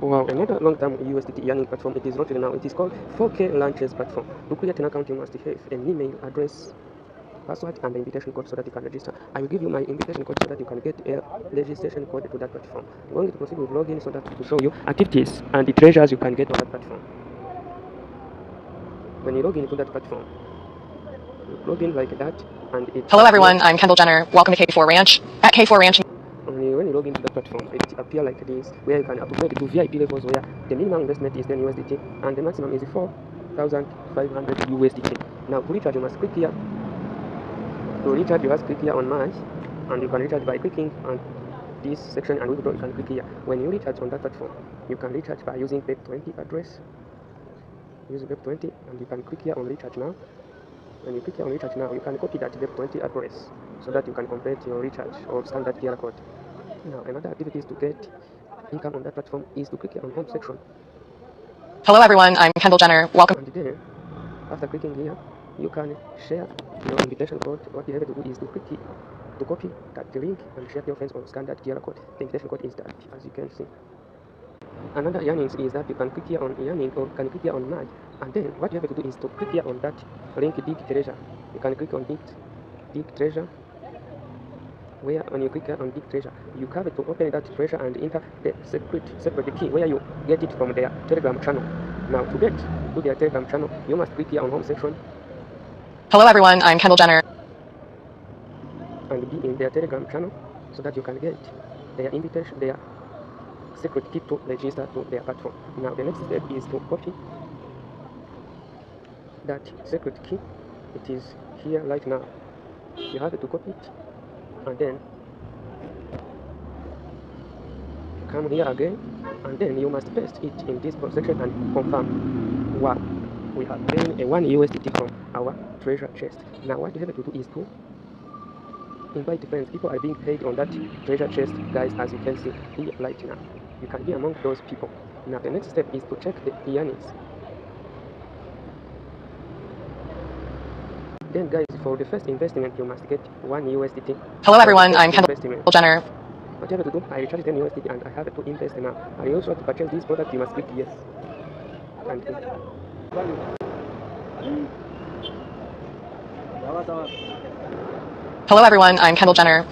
Wow, another long-term USDT earning platform, it is launching now. It is called 4K Launches Platform. To create an account, you must have an email address, password, and the invitation code so that you can register. I will give you my invitation code so that you can get a registration code to that platform. I'm going to proceed with login so that to show you activities and the treasures you can get on that platform. When you log into that platform, you log in like that, and it Hello everyone, I'm Kendall Jenner. Welcome to K4 Ranch. At K4 Ranch. When you log into the platform, it appears like this, where you can upgrade to VIP levels, where the minimum investment is 10 USDT and the maximum is 4,500 USDT. Now, to recharge, you must click here. To recharge, you must click here on Match, and you can recharge by clicking on this section, and withdraw, you can click here. When you recharge on that platform, you can recharge by using BEP20 address. Use BEP20, and you can click here on recharge now. When you click here on recharge now, you can copy that BEP20 address so that you can complete your recharge or scan that QR code. Now, another activity to get income on that platform is to click here on home section. Hello everyone, I'm Kendall Jenner. Welcome. And then, after clicking here, you can share your invitation code. What you have to do is to click here, to copy that link and share to your friends or scan that QR code. The invitation code is that, as you can see. Another earnings is that you can click here on earning or can click here on merge. And then what you have to do is to click here on that link dig treasure. You can click on dig treasure. Where when you click here on dig treasure, you have to open that treasure and enter the secret key where you get it from their Telegram channel. Now to get to their Telegram channel, you must click here on home section. Hello everyone, I'm Kendall Jenner. And be in their Telegram channel so that you can get their invitation, their secret key to register to their platform. Now the next step is to copy that secret key. It is here right now. You have to copy it and then come here again, and then you must paste it in this section and confirm. Wow, we have gained a 1 USDT from our treasure chest. Now what you have to do is to invite friends. People are being paid on that treasure chest, guys, as you can see here right now. You can be among those people. Now the next step is to check the earnings. Then guys, for the first investment you must get 1 USDT. Hello everyone, I'm Kendall Jenner. What you have to do, I recharge 10 USDT and I have to invest now. I also want to purchase this product, you must click yes. And Hello everyone, I'm Kendall Jenner.